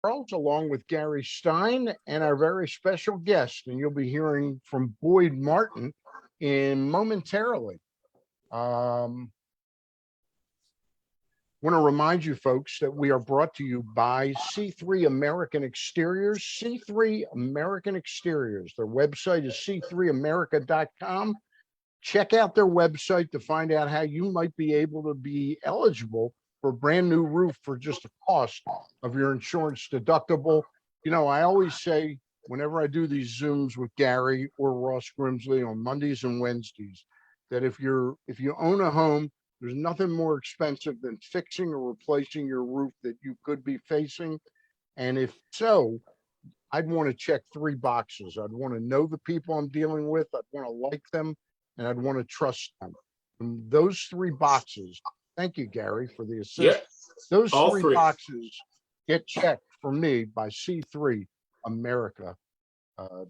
Charles, along with Gary Stein and our very special guest, and you'll be hearing from Boyd Martin in momentarily. Want to remind you folks that we are brought to you by C3 American Exteriors. C3 American Exteriors. Their website is c3america.com. Check out their website to find out how you might be able to be eligible for a brand new roof for just the cost of your insurance deductible. You know, I always say whenever I do these Zooms with Gary or Ross Grimsley on Mondays and Wednesdays, that if you own a home, there's nothing more expensive than fixing or replacing your roof that you could be facing. And if so, I'd want to check three boxes. I'd want to know the people I'm dealing with. I'd want to like them, and I'd want to trust them. And those three boxes, thank you, Gary, for the assist. Yeah, those all three boxes get checked for me by C3 America. All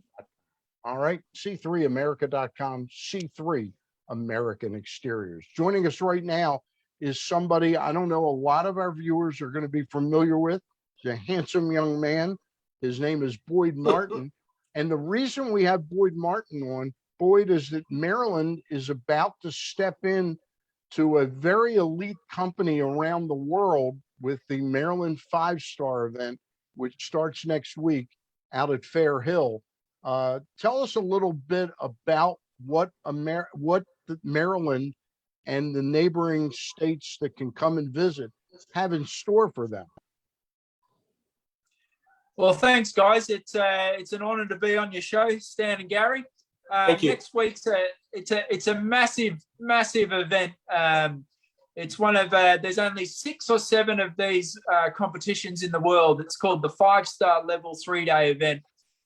right, c3america.com, C3 American Exteriors. Joining us right now is somebody I don't know a lot of our viewers are going to be familiar with. He's a handsome young man. His name is Boyd Martin. And the reason we have Boyd Martin on, Boyd, is that Maryland is about to step in to a very elite company around the world with the Maryland 5-star event, which starts next week out at Fair Hill. Tell us a little bit about what Maryland and the neighboring states that can come and visit have in store for them. Well, thanks, guys. It's an honor to be on your show, Stan and Gary. Thank you. Next week's it's a massive event. It's one of there's only 6 or 7 of these competitions in the world. It's called the 5-star level 3-day event,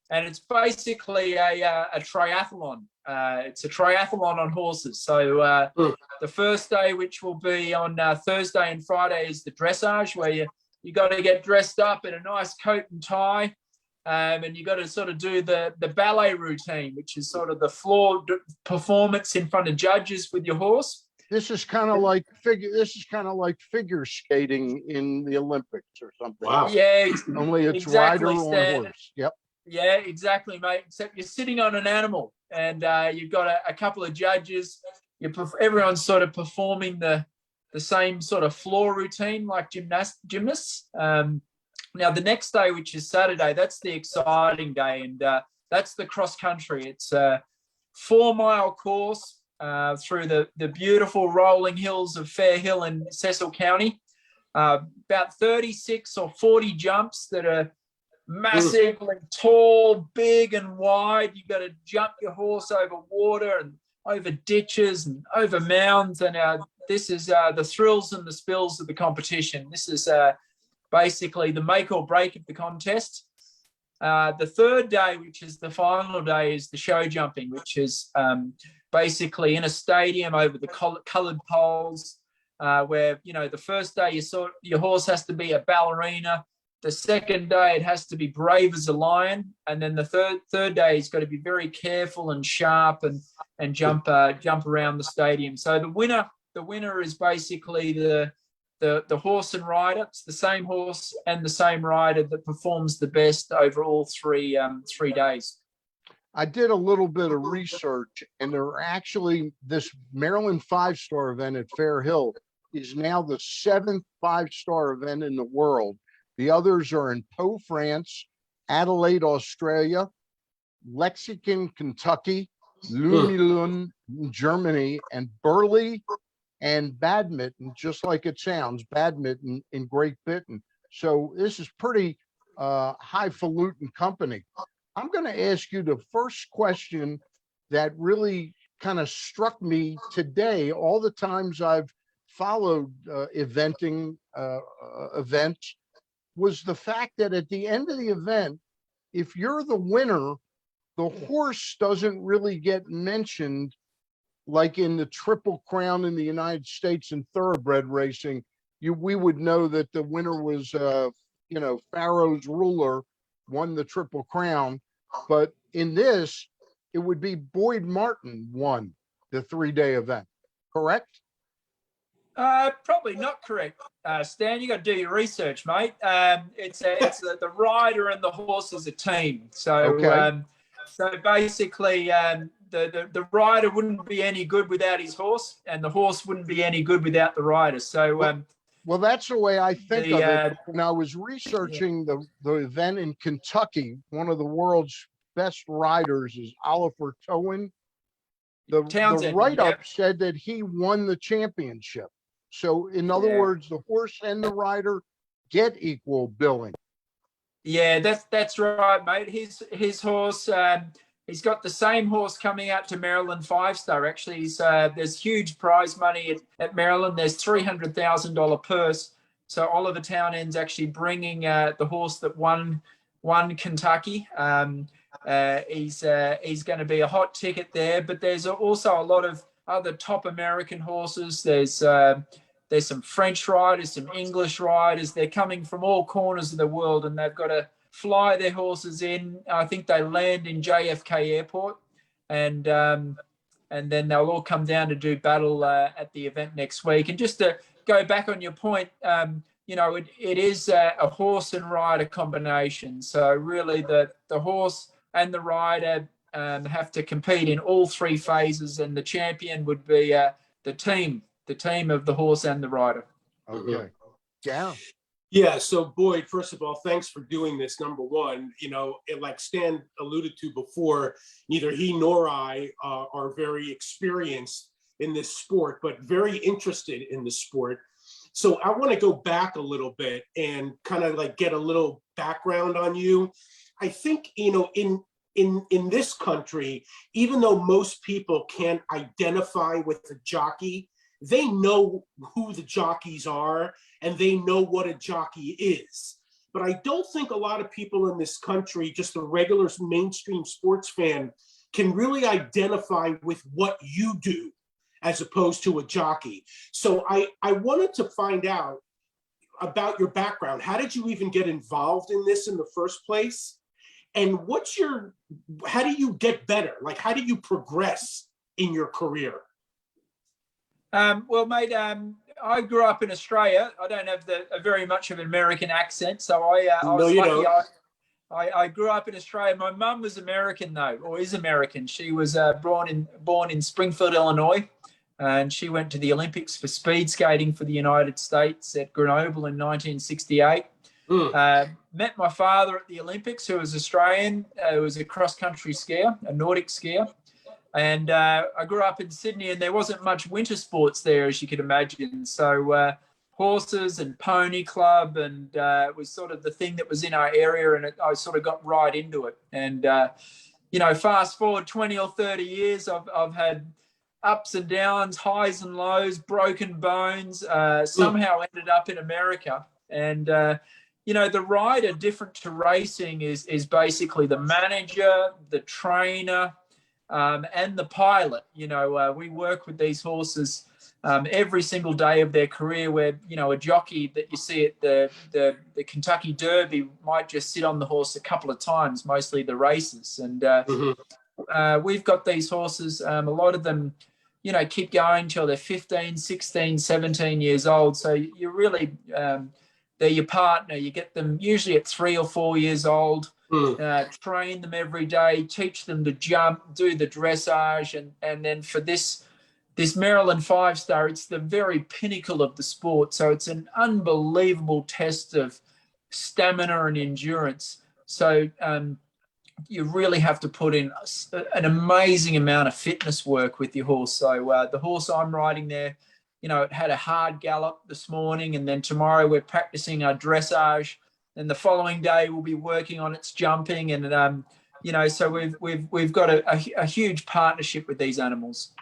and it's basically a triathlon. It's a triathlon on horses. So the first day, which will be on Thursday and Friday, is the dressage, where you got to get dressed up in a nice coat and tie, and you got to sort of do the ballet routine, which is sort of the floor performance in front of judges with your horse. This is kind of like figure skating in the Olympics or something. Wow. Yeah, only it's exactly, rider Stan. on horse. Yep. Yeah, exactly, mate. Except you're sitting on an animal, and you've got a couple of judges. Everyone's sort of performing the same sort of floor routine like gymnasts. Now, the next day, which is Saturday, that's the exciting day, and that's the cross country. It's a 4-mile course through the beautiful rolling hills of Fair Hill in Cecil County. About 36 or 40 jumps that are massively tall, big and wide. You've got to jump your horse over water and over ditches and over mounds. And this is the thrills and the spills of the competition. This is basically the make or break of the contest. The third day, which is the final day, is the show jumping, which is basically in a stadium over the coloured poles, where, you know, the first day your horse has to be a ballerina. The second day, it has to be brave as a lion, and then the third day, it's got to be very careful and sharp and jump around the stadium. So the winner is basically the horse and rider. It's the same horse and the same rider that performs the best over all 3 days. I did a little bit of research, and this Maryland 5-star event at Fair Hill is now the 7th 5-star event in the world. The others are in Pau, France, Adelaide, Australia, Lexington, Kentucky, Lumilun, Germany, and Burley and Badminton, just like it sounds, Badminton in Great Britain. So this is pretty highfalutin company. I'm going to ask you the first question that really kind of struck me today. All the times I've followed events, was the fact that at the end of the event, if you're the winner, the horse doesn't really get mentioned like in the Triple Crown in the United States in thoroughbred racing. We would know that the winner was, Pharaoh's Ruler won the Triple Crown. But in this, it would be Boyd Martin won the 3-day event, correct? Probably not correct, Stan. You got to do your research, mate. It's the rider and the horse is a team. So Okay. so basically, the rider wouldn't be any good without his horse, and the horse wouldn't be any good without the rider. So Well, that's the way I think the of it. When I was yeah, researching the event in Kentucky, one of the world's best riders is Oliver Towan. The Townsend, yeah, write-up said that he won the championship. So in other yeah. words, the horse and the rider get equal billing. Yeah, that's right, mate. His horse, he's got the same horse coming out to Maryland 5 Star. Actually, there's huge prize money at Maryland. There's $300,000 purse. So Oliver Townend's actually bringing the horse that won Kentucky. He's going to be a hot ticket there. But there's also a lot of other top American horses. There's some French riders, some English riders. They're coming from all corners of the world, and they've got to fly their horses in. I think they land in JFK Airport, and then they'll all come down to do battle at the event next week. And just to go back on your point, it is a horse and rider combination. So really, the horse and the rider have to compete in all 3 phases, and the champion would be the team of the horse and the rider. Okay. Yeah. Yeah. So Boyd, first of all, thanks for doing this. Number one, like Stan alluded to before, neither he nor I are very experienced in this sport, but very interested in the sport. So I want to go back a little bit and kind of like get a little background on you. I think, in this country, even though most people can't identify with the jockey, they know who the jockeys are and they know what a jockey is. But I don't think a lot of people in this country, just a regular mainstream sports fan, can really identify with what you do as opposed to a jockey. So I wanted to find out about your background. How did you even get involved in this in the first place? And how do you get better? Like, how do you progress in your career? Well, mate, I grew up in Australia. I don't have very much of an American accent, so I was lucky. I grew up in Australia. My mum was American, though, or is American. She was born in Springfield, Illinois, and she went to the Olympics for speed skating for the United States at Grenoble in 1968. Met my father at the Olympics, who was Australian. Who was a cross-country skier, a Nordic skier. And I grew up in Sydney, and there wasn't much winter sports there, as you could imagine. So horses and pony club, and it was sort of the thing that was in our area, and I sort of got right into it. And, fast forward 20 or 30 years, I've had ups and downs, highs and lows, broken bones, somehow ended up in America. And, the rider, different to racing, is basically the manager, the trainer, and the pilot. We work with these horses every single day of their career, where a jockey that you see at the Kentucky Derby might just sit on the horse a couple of times, mostly the races. And we've got these horses, a lot of them keep going till they're 15, 16, 17 years old. So you really they're your partner. You get them usually at 3 or 4 years old. Train them every day, teach them to jump, do the dressage, and then for this Maryland 5-Star, it's the very pinnacle of the sport. So it's an unbelievable test of stamina and endurance. So you really have to put in an amazing amount of fitness work with your horse. So the horse I'm riding there, it had a hard gallop this morning, and then tomorrow we're practicing our dressage. And the following day we'll be working on its jumping, and so we've got a huge partnership with these animals.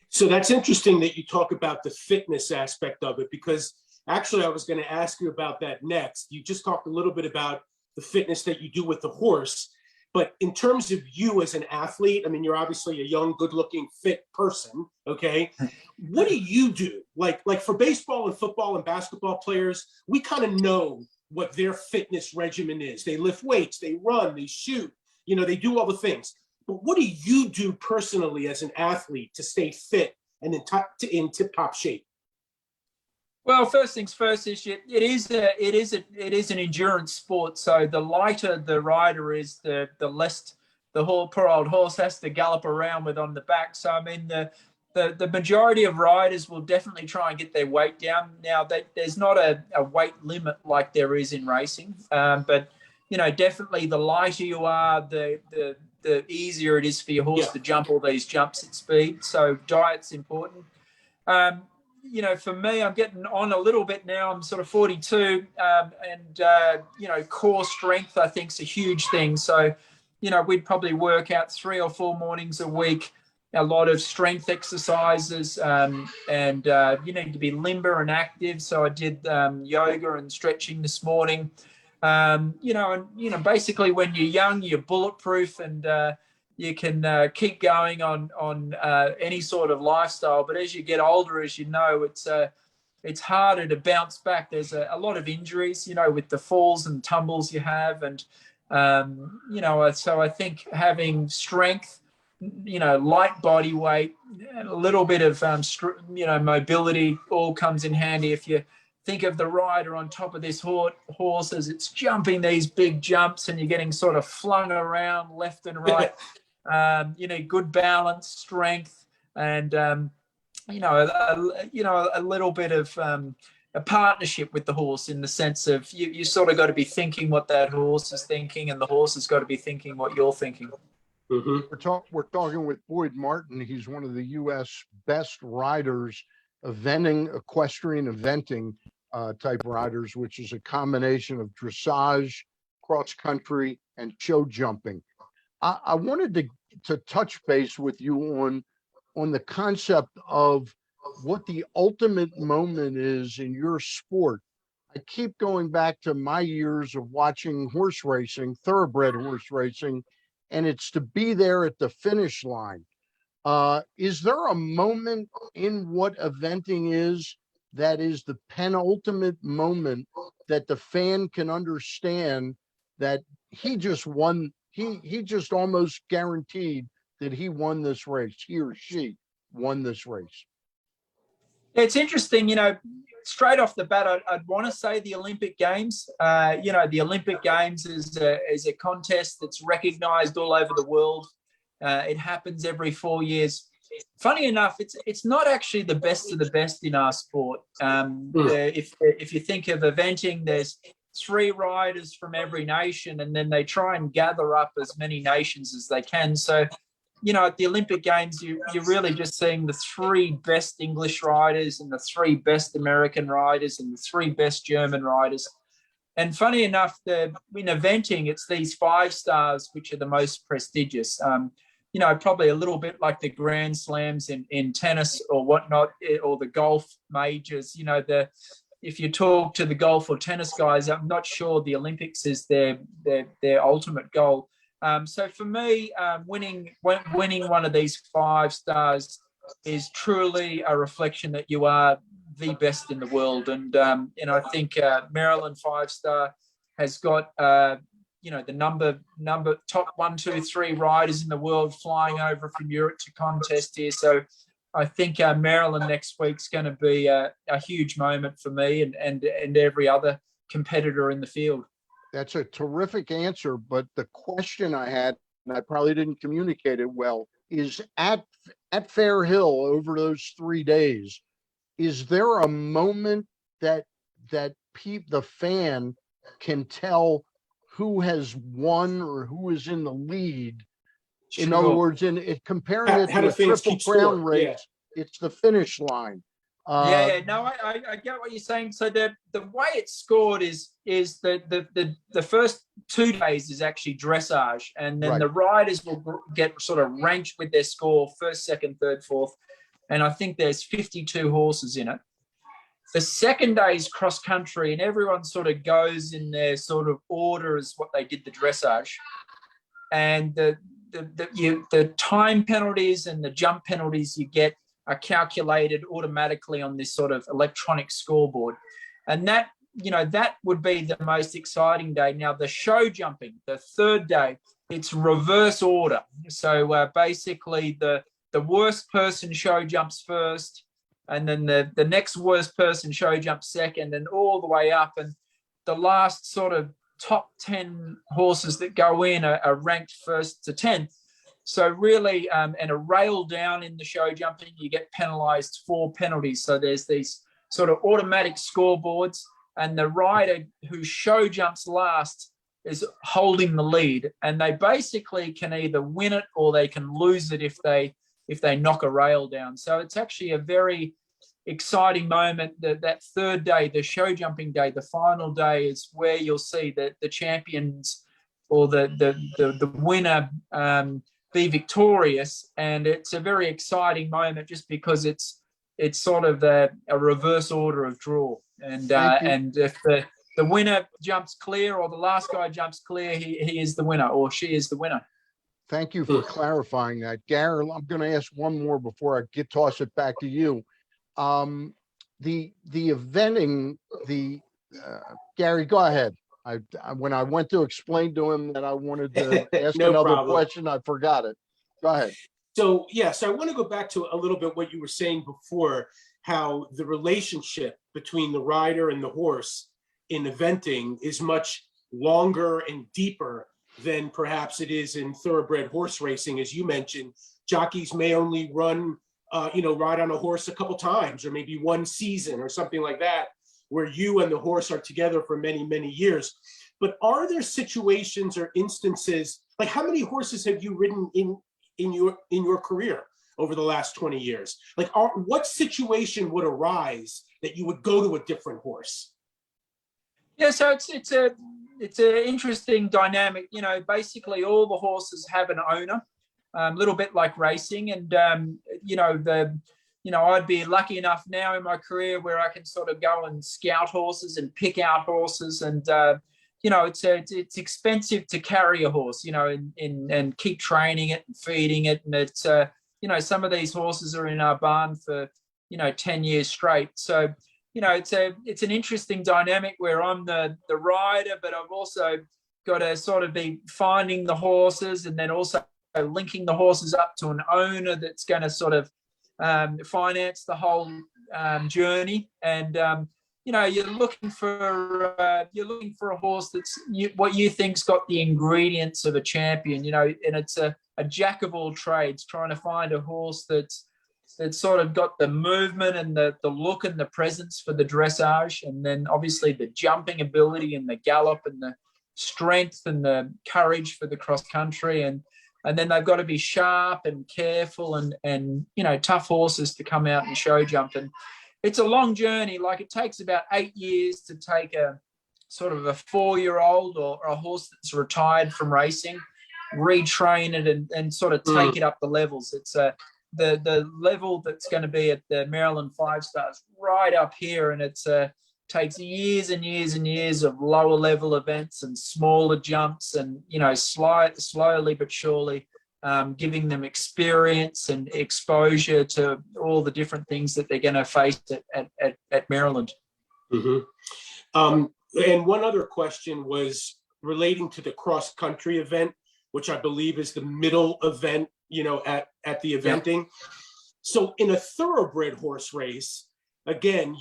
So that's interesting that you talk about the fitness aspect of it, because actually I was going to ask you about that next. You just talked a little bit about the fitness that you do with the horse, but in terms of you as an athlete, I mean, you're obviously a young, good-looking, fit person. Okay, what do you do? Like for baseball and football and basketball players, we kind of know what their fitness regimen is. They lift weights, they run, they shoot, they do all the things. But what do you do personally as an athlete to stay fit and in tip-top shape? Well, first things first is it is an endurance sport. So the lighter the rider is, the less the poor old horse has to gallop around with on the back. So I mean the majority of riders will definitely try and get their weight down. Now there's not a weight limit like there is in racing, but definitely the lighter you are, the easier it is for your horse to jump all these jumps at speed. So diet's important. For me, I'm getting on a little bit now. I'm sort of 42, core strength, I think, is a huge thing. So, we'd probably work out 3 or 4 mornings a week, a lot of strength exercises, and you need to be limber and active. So I did yoga and stretching this morning. Basically when you're young, you're bulletproof, and you can keep going on any sort of lifestyle. But as you get older, as you know, it's harder to bounce back. There's a lot of injuries, with the falls and tumbles you have. And, so I think having strength, light body weight, and a little bit of, mobility all comes in handy. If you think of the rider on top of this horse as it's jumping these big jumps and you're getting sort of flung around left and right. Good balance, strength, and a little bit of a partnership with the horse, in the sense of you sort of got to be thinking what that horse is thinking, and the horse has got to be thinking what you're thinking. Mm-hmm. We're talking with Boyd Martin. He's one of the U.S. best riders, equestrian eventing type riders, which is a combination of dressage, cross country, and show jumping. I wanted to touch base with you on the concept of what the ultimate moment is in your sport. I keep going back to my years of watching horse racing, thoroughbred horse racing, and it's to be there at the finish line. Is there a moment in what eventing is that is the penultimate moment that the fan can understand that he just won? He just almost guaranteed that he won this race. He or she won this race. It's interesting, straight off the bat, I'd want to say the Olympic Games. The Olympic Games is a contest that's recognized all over the world. It happens every 4 years. Funny enough, it's not actually the best of the best in our sport. If you think of eventing, there's 3 riders from every nation, and then they try and gather up as many nations as they can. So, at the Olympic Games, you're really just seeing the 3 best English riders and the 3 best American riders and the 3 best German riders. And funny enough, in eventing, it's these 5 stars which are the most prestigious. Probably a little bit like the Grand Slams in tennis or whatnot, or the golf majors. If you talk to the golf or tennis guys, I'm not sure the Olympics is their ultimate goal. So for me, winning one of these 5 stars is truly a reflection that you are the best in the world. And I think Maryland 5-star has got the number top 1, 2, 3 riders in the world flying over from Europe to contest here. So I think Maryland next week's going to be a huge moment for me and every other competitor in the field. That's a terrific answer, but the question I had, and I probably didn't communicate it well, is at Fair Hill over those 3 days, is there a moment that the fan can tell who has won or who is in the lead? In other words, comparing it to a Triple Crown race, it's the finish line. I get what you're saying. So the way it's scored is the first 2 days is actually dressage, and then the riders will get sort of ranked with their score, 1st, 2nd, 3rd, 4th, and I think there's 52 horses in it. The second day is cross country, and everyone sort of goes in their sort of order as what they did the dressage, and the time penalties and the jump penalties you get are calculated automatically on this sort of electronic scoreboard. And that would be the most exciting day. Now, the show jumping, the 3rd day, it's reverse order. So basically the worst person show jumps first, and then the next worst person show jumps second, and all the way up. And the last sort of top 10 horses that go in are ranked first to 10th. So really, and a rail down in the show jumping, you get penalised 4 penalties. So there's these sort of automatic scoreboards, and the rider who show jumps last is holding the lead, and they basically can either win it or they can lose it if they knock a rail down. So it's actually a very exciting moment. That third day, the show jumping day, the final day, is where you'll see the champions or the winner be victorious, and it's a very exciting moment just because it's sort of a reverse order of draw, and if the winner jumps clear or the last guy jumps clear, he is the winner or she is the winner. Thank you for clarifying that, Gary. I'm going to ask one more before I toss it back to you. The eventing, Gary, go ahead. When I went to explain to him that I wanted to ask No another problem. question, I forgot it. Go ahead. So I want to go back to a little bit what you were saying before, how the relationship between the rider and the horse in eventing is much longer and deeper than perhaps it is in thoroughbred horse racing. As you mentioned, jockeys may only ride on a horse a couple times, or maybe one season or something like that, where you and the horse are together for many, many years. But are there situations or instances, like how many horses have you ridden in your career over the last 20 years? Like what situation would arise that you would go to a different horse? Yeah, so it's an interesting dynamic. Basically all the horses have an owner, a little bit like racing, and I'd be lucky enough now in my career where I can sort of go and scout horses and pick out horses, and it's expensive to carry a horse, and keep training it and feeding it, and it's some of these horses are in our barn for 10 years straight. So it's an interesting dynamic where I'm the rider, but I've also got to sort of be finding the horses and then also linking the horses up to an owner that's going to sort of finance the whole journey. And you're looking for a horse that's what you think's got the ingredients of a champion. And it's a jack of all trades, trying to find a horse that's sort of got the movement and the look and the presence for the dressage, and then obviously the jumping ability and the gallop and the strength and the courage for the cross country, and then they've got to be sharp and careful and tough horses to come out and show jump. And it's a long journey. Like it takes about 8 years to take a sort of a 4-year-old or a horse that's retired from racing, retrain it and sort of take it up the levels. It's the level that's going to be at the Maryland 5 Stars right up here, and it's takes years and years and years of lower level events and smaller jumps, and slowly but surely giving them experience and exposure to all the different things that they're going to face at Maryland. Mm-hmm. And one other question was relating to the cross country event, which I believe is the middle event, at the eventing. Yeah. So in a thoroughbred horse race, again,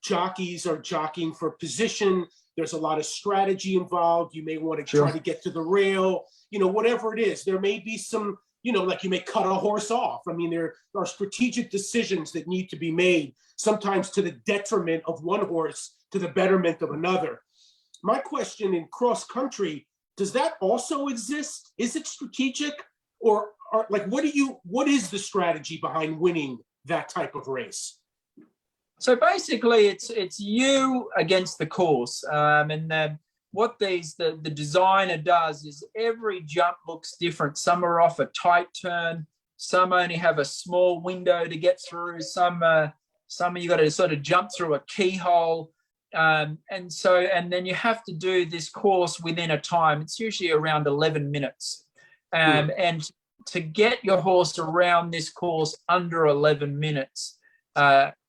jockeys are jockeying for position. There's a lot of strategy involved. You may want to try to get to the rail, whatever it is. There may be some, like you may cut a horse off. I mean, there are strategic decisions that need to be made, sometimes to the detriment of one horse, to the betterment of another. My question in cross country, does that also exist? Is it strategic, or what is the strategy behind winning that type of race? So basically, it's you against the course, and what the designer does is every jump looks different. Some are off a tight turn, some only have a small window to get through. Some you got to sort of jump through a keyhole, and then you have to do this course within a time. It's usually around 11 minutes, and to get your horse around this course under 11 minutes.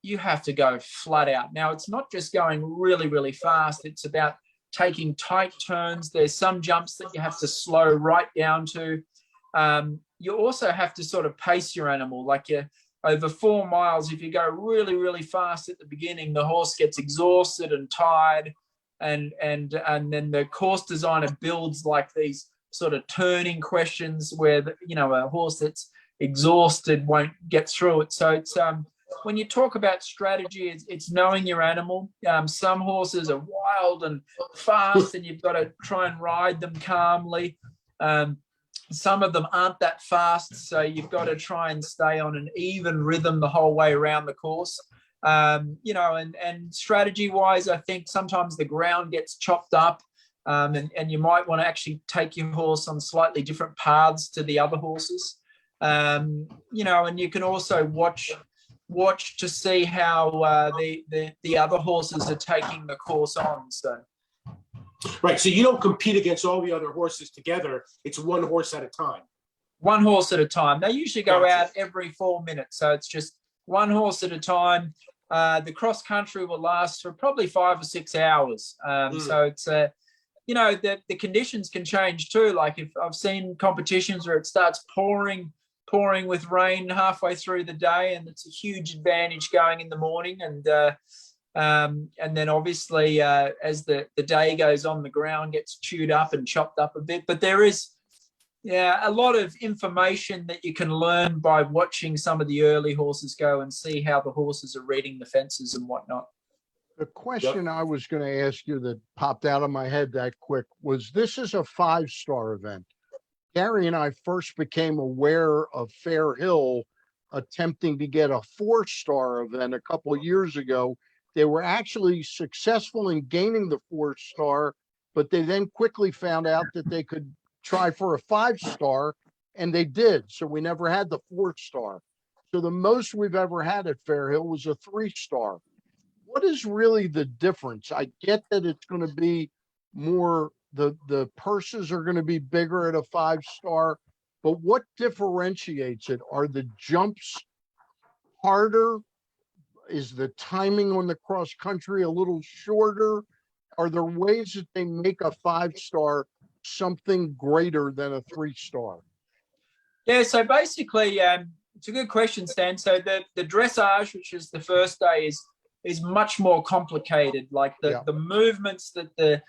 You have to go flat out. Now, it's not just going really, really fast. It's about taking tight turns. There's some jumps that you have to slow right down to. You also have to sort of pace your animal. Like a over 4 miles, if you go really, really fast at the beginning, the horse gets exhausted and tired. And then the course designer builds like these sort of turning questions where, a horse that's exhausted won't get through it. So it's, when you talk about strategy, it's knowing your animal. Some horses are wild and fast, and you've got to try and ride them calmly. Some of them aren't that fast, so you've got to try and stay on an even rhythm the whole way around the course. And strategy-wise, I think sometimes the ground gets chopped up, and you might want to actually take your horse on slightly different paths to the other horses. And you can also watch to see how the other horses are taking the course on. So. Right. So you don't compete against all the other horses together. It's one horse at a time. One horse at a time. They usually go Gotcha. out every 4 minutes. So it's just one horse at a time. The cross country will last for probably 5 or 6 hours. So it's, the conditions can change too. Like if I've seen competitions where it starts pouring with rain halfway through the day, and it's a huge advantage going in the morning. And then obviously as the day goes on, the ground gets chewed up and chopped up a bit. But there is, a lot of information that you can learn by watching some of the early horses go and see how the horses are reading the fences and whatnot. The question I was going to ask you that popped out of my head that quick was, this is a 5-star event. Gary and I first became aware of Fair Hill attempting to get a 4-star event a couple of years ago. They were actually successful in gaining the 4-star, but they then quickly found out that they could try for a 5-star, and they did. So we never had the 4-star. So the most we've ever had at Fair Hill was a 3-star. What is really the difference? I get that it's going to be more, the purses are going to be bigger at a 5-star, but what differentiates it? Are the jumps harder? Is the timing on the cross country a little shorter? Are there ways that they make a 5-star something greater than a 3-star? Yeah, so basically, it's a good question, Stan. So the dressage, which is the first day, is much more complicated. Like the movements that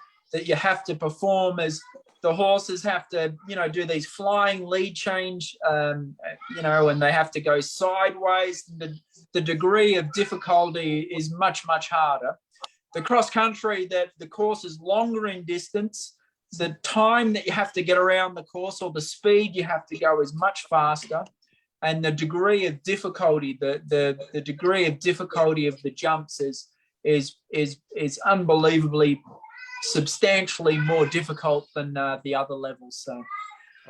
you have to perform is the horses have to, do these flying lead change, and they have to go sideways. The degree of difficulty is much, much harder. The cross country, that the course is longer in distance. The time that you have to get around the course, or the speed you have to go, is much faster. And the degree of difficulty, the degree of difficulty of the jumps is unbelievably substantially more difficult than the other levels. So,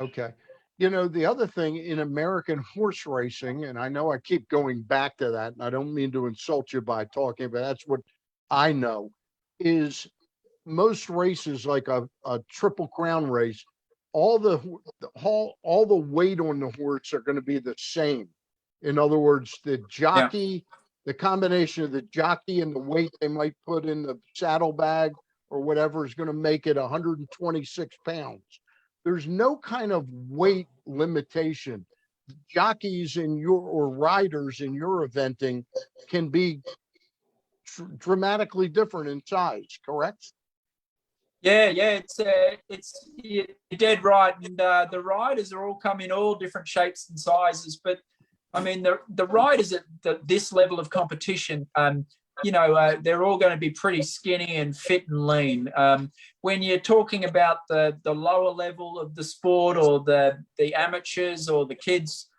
okay. The other thing in American horse racing, and I know I keep going back to that, and I don't mean to insult you by talking, but that's what I know, is most races, like a Triple Crown race, all the weight on the horse are going to be the same. In other words, the jockey, the combination of the jockey and the weight they might put in the saddlebag or whatever is going to make it 126 pounds. There's no kind of weight limitation. Jockeys or riders in your eventing can be dramatically different in size, correct? Yeah, you're dead right. And the riders are all come in all different shapes and sizes. But I mean, the riders at this level of competition, they're all going to be pretty skinny and fit and lean. When you're talking about the lower level of the sport, or the amateurs or the kids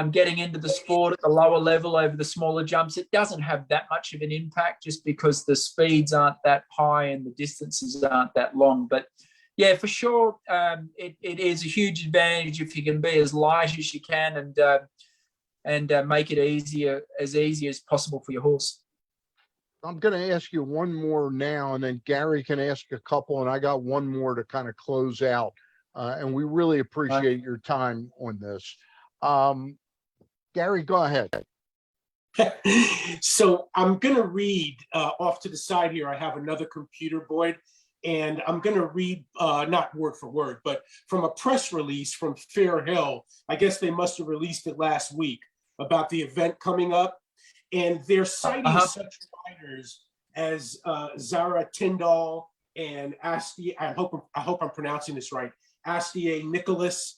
getting into the sport at the lower level over the smaller jumps, it doesn't have that much of an impact, just because the speeds aren't that high and the distances aren't that long. But yeah, for sure, it is a huge advantage if you can be as light as you can and make it as easy as possible for your horse. I'm going to ask you one more now, and then Gary can ask a couple, and I got one more to kind of close out. And we really appreciate your time on this. Gary, go ahead. So I'm going to read off to the side here. I have another computer, Boyd, and I'm going to read, not word for word, but from a press release from Fair Hill. I guess they must have released it last week. about the event coming up, and they're citing such riders as Zara Tyndall and Asti. I hope I'm pronouncing this right. Astia Nicholas,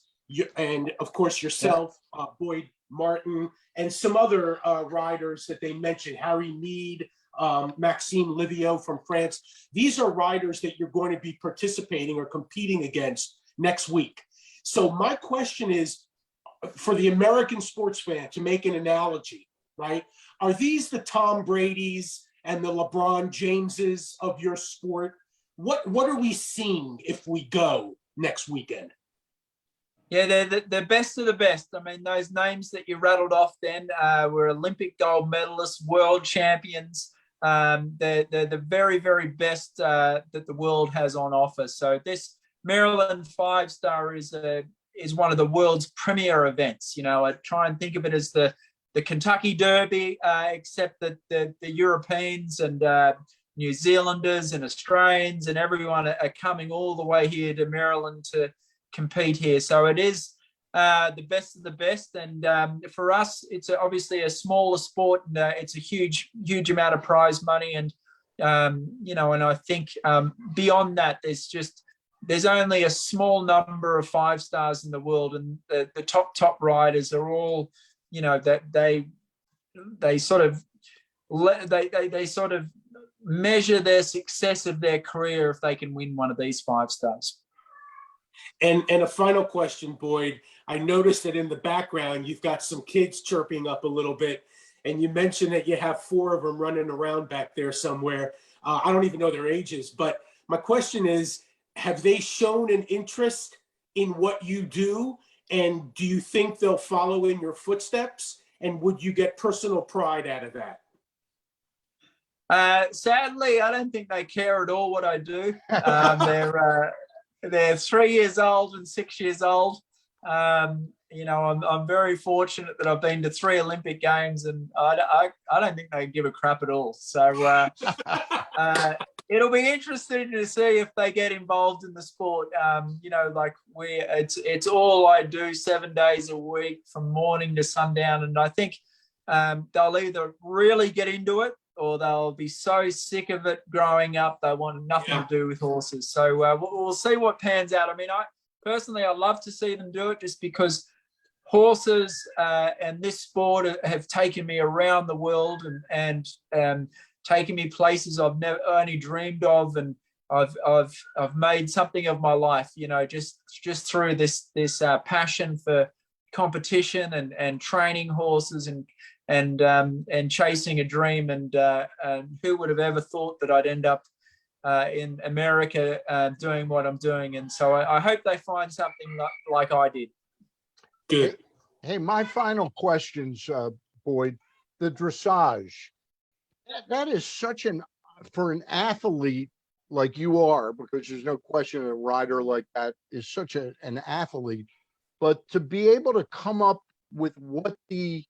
and of course yourself, Boyd Martin, and some other riders that they mentioned, Harry Mead, Maxime Livio from France. These are riders that you're going to be participating or competing against next week. So my question is, for the American sports fan, to make an analogy, right? Are these the Tom Brady's and the LeBron Jameses of your sport? What are we seeing if we go next weekend? Yeah, they're the best of the best. I mean, those names that you rattled off then were Olympic gold medalists, world champions. They're the very, very best that the world has on offer. So this Maryland 5-star is one of the world's premier events. You know, I try and think of it as the Kentucky Derby, except that the Europeans and New Zealanders and Australians and everyone are coming all the way here to Maryland to compete here. So it is the best of the best. And for us, it's obviously a smaller sport, and it's a huge amount of prize money. And, you know, and I think beyond that, there's only a small number of 5-stars in the world, and the top riders are all, you know, that they sort of measure their success of their career if they can win one of these 5-stars. And a final question, Boyd. I noticed that in the background, you've got some kids chirping up a little bit, and you mentioned that you have 4 of them running around back there somewhere. I don't even know their ages, but my question is, have they shown an interest in what you do? And do you think they'll follow in your footsteps? And would you get personal pride out of that? Sadly, I don't think they care at all what I do. They're 3 years old and 6 years old. You know, I'm very fortunate that I've been to 3 Olympic Games, and I don't think they give a crap at all. So it'll be interesting to see if they get involved in the sport. You know, like it's all I do 7 days a week from morning to sundown, and I think they'll either really get into it, or they'll be so sick of it growing up they want nothing to do with horses. So we'll see what pans out. I mean, I love to see them do it, just because horses and this sport have taken me around the world and taken me places I've never only dreamed of, and I've made something of my life, you know, just through this passion for competition and training horses and chasing a dream. And who would have ever thought that I'd end up in America doing what I'm doing? And so I hope they find something like I did. Good. Hey, my final questions, Boyd, the dressage. That is such for an athlete like you are, because there's no question a rider like that is such an athlete, but to be able to come up with what the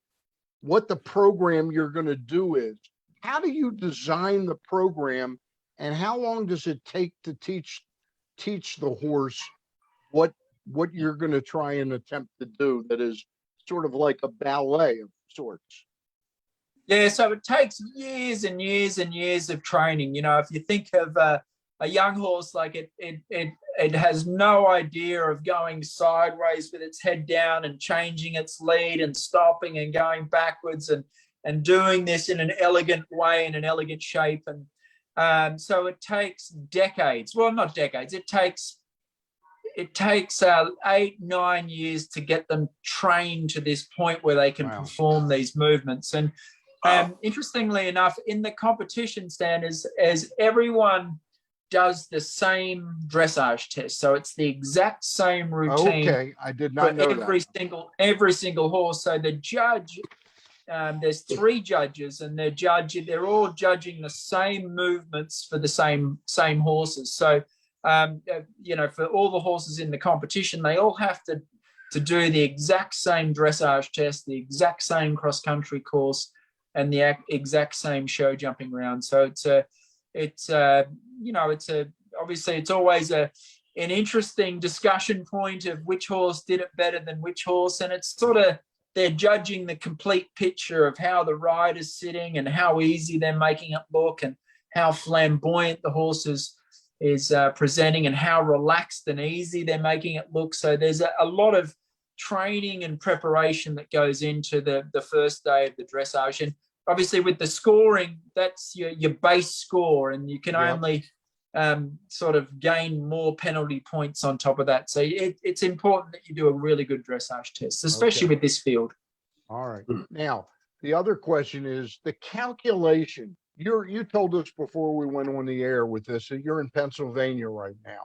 program you're going to do is, how do you design the program, and how long does it take to teach the horse what you're going to try and attempt to do that is sort of like a ballet of sorts? Yeah, so it takes years and years and years of training. You know, if you think of a young horse, like it has no idea of going sideways with its head down and changing its lead and stopping and going backwards and doing this in an elegant way, in an elegant shape. And so it takes decades. Well, not decades. It takes 8-9 years to get them trained to this point where they can perform these movements. And interestingly enough, in the competition stand, as everyone does the same dressage test, so it's the exact same routine. Okay, I did not know every single horse. So the judge, there's 3 judges, and they're all judging the same movements for the same horses. So you know, for all the horses in the competition, they all have to do the exact same dressage test, the exact same cross-country course, and the exact same show jumping round. So obviously it's always an interesting discussion point of which horse did it better than which horse, and it's sort of they're judging the complete picture of how the rider's sitting and how easy they're making it look and how flamboyant the horse is presenting and how relaxed and easy they're making it look. So there's a lot of training and preparation that goes into the first day of the dressage. And obviously with the scoring, that's your base score, and you can only sort of gain more penalty points on top of that. So it's important that you do a really good dressage test, especially with this field. All right. Now, the other question is the calculation. You told us before we went on the air with this that you're in Pennsylvania right now.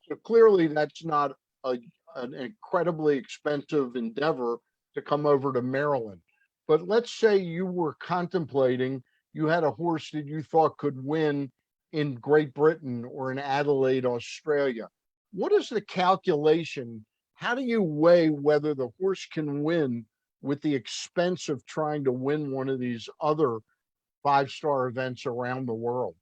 So clearly that's not an incredibly expensive endeavor to come over to Maryland. But let's say you were contemplating, you had a horse that you thought could win in Great Britain or in Adelaide, Australia. What is the calculation? How do you weigh whether the horse can win with the expense of trying to win one of these other 5-star events around the world?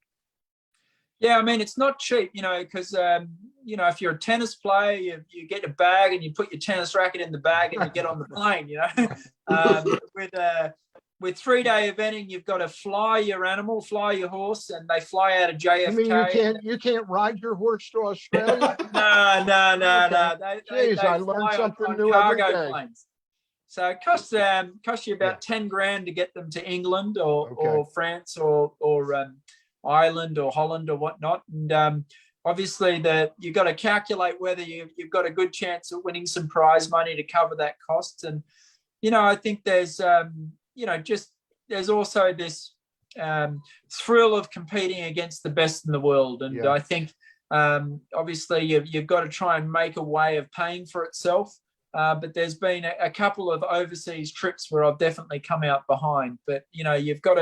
Yeah, I mean, it's not cheap, because, if you're a tennis player, you get a bag and you put your tennis racket in the bag and you get on the plane, With 3-day eventing, you've got to fly your horse, and they fly out of JFK. I mean, you can't ride your horse to Australia? No. Jeez, I learned something new every day. Planes. So it costs you about 10 grand to get them to England or France or Ireland or Holland or whatnot. And obviously you got to calculate whether you've got a good chance of winning some prize money to cover that cost. And, I think there's, there's also this thrill of competing against the best in the world. And I think obviously you've got to try and make a way of paying for itself. But there's been a couple of overseas trips where I've definitely come out behind. But you've got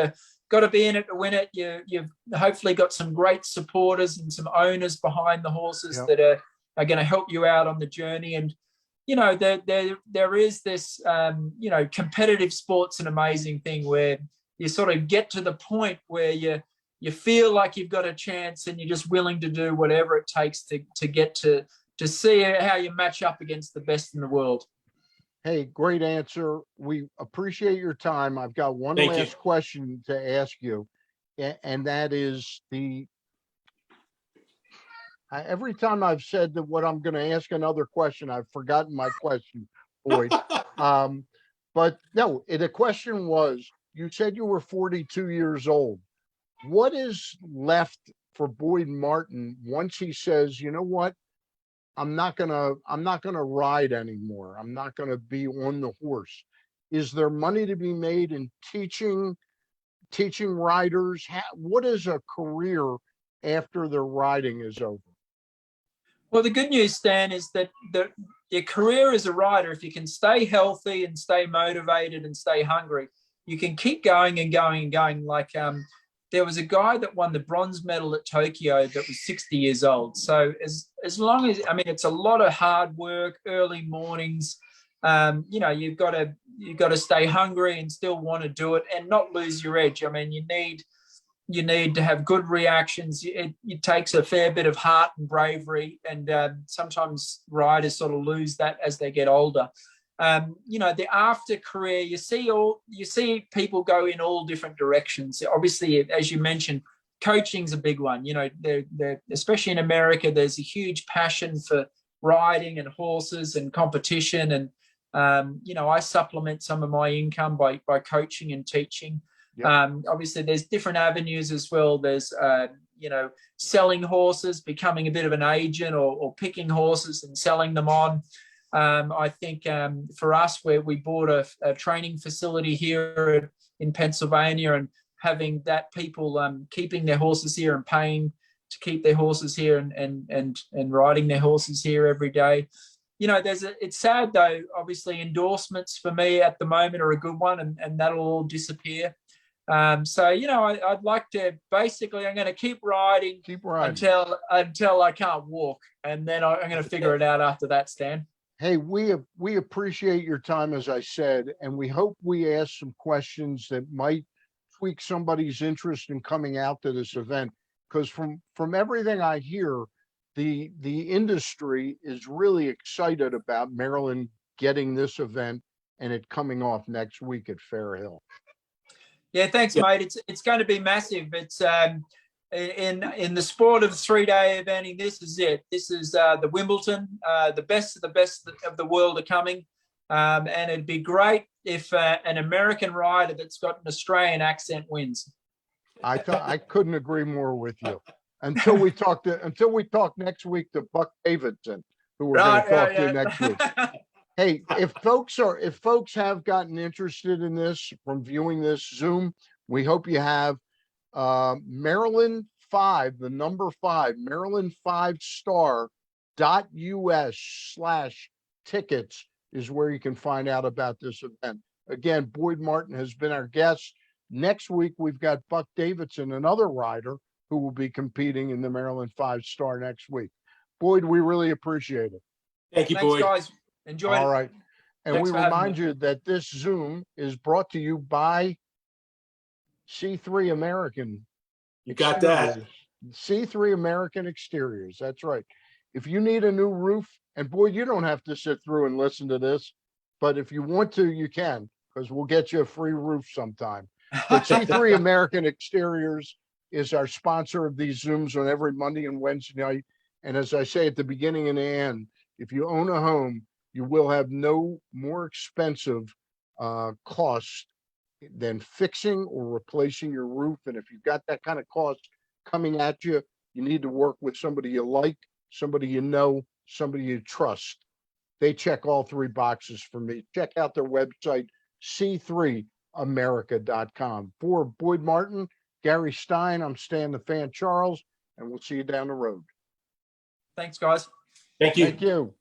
to be in it to win it. You've hopefully got some great supporters and some owners behind the horses that are going to help you out on the journey. And there is this competitive sport's an amazing thing where you sort of get to the point where you feel like you've got a chance and you're just willing to do whatever it takes to get to see how you match up against the best in the world. Hey, great answer. We appreciate your time. I've got one last question to ask you, and that is every time I've said that what I'm going to ask another question, I've forgotten my question, Boyd. But no, the question was, you said you were 42 years old. What is left for Boyd Martin once he says, you know what? I'm not gonna ride anymore. I'm not gonna be on the horse. Is there money to be made in teaching riders? What is a career after their riding is over? Well, the good news, Stan, is that your career as a rider, if you can stay healthy and stay motivated and stay hungry, you can keep going and going and going. Like there was a guy that won the bronze medal at Tokyo that was 60 years old. So as long as, it's a lot of hard work, early mornings, you've got to stay hungry and still want to do it and not lose your edge. You need to have good reactions. It takes a fair bit of heart and bravery. And sometimes riders sort of lose that as they get older. The after career, you see people go in all different directions. Obviously, as you mentioned, coaching's a big one. They're especially in America, there's a huge passion for riding and horses and competition. And I supplement some of my income by coaching and teaching. Obviously, there's different avenues as well. There's selling horses, becoming a bit of an agent, or picking horses and selling them on. I think for us, where we bought a training facility here in Pennsylvania, and having that people keeping their horses here and paying to keep their horses here and riding their horses here every day. It's sad though, obviously endorsements for me at the moment are a good one, and that'll all disappear. I'd like to, basically, I'm going to keep riding until I can't walk. And then I'm going to figure it out after that, Stan. Hey, we appreciate your time, as I said, and we hope we ask some questions that might tweak somebody's interest in coming out to this event. Because from everything I hear, the industry is really excited about Maryland getting this event and it coming off next week at Fair Hill. Yeah, thanks, Yeah. mate. It's going to be massive. It's in the sport of 3-day eventing. This is it. This is the Wimbledon. The best of the world are coming, and it'd be great if an American rider that's got an Australian accent wins. I couldn't agree more with you. Until we talk next week to Buck Davidson, who we're going to talk to next week. Hey, if folks have gotten interested in this from viewing this Zoom, we hope you have. Maryland 5, the number 5, Maryland 5star.us/tickets is where you can find out about this event. Again, Boyd Martin has been our guest. Next week, we've got Buck Davidson, another rider who will be competing in the Maryland 5-star next week. Boyd, we really appreciate it. Thank you, Thanks, Boyd. guys. Enjoy it. All right. And Thanks we for having remind me. you that this Zoom is brought to you by C3 American. You got that. C3 American Exteriors. That's right. If you need a new roof, and boy, you don't have to sit through and listen to this, but if you want to, you can, because we'll get you a free roof sometime. But C3 American Exteriors is our sponsor of these Zooms on every Monday and Wednesday night. And as I say at the beginning and the end, if you own a home, you will have no more expensive cost than fixing or replacing your roof. And if you've got that kind of cost coming at you, you need to work with somebody you like, somebody you know, somebody you trust. They check all 3 boxes for me. Check out their website, c3america.com. For Boyd Martin, Gary Stein, I'm Stan the Fan Charles, and we'll see you down the road. Thanks, guys. Thank you. Thank you.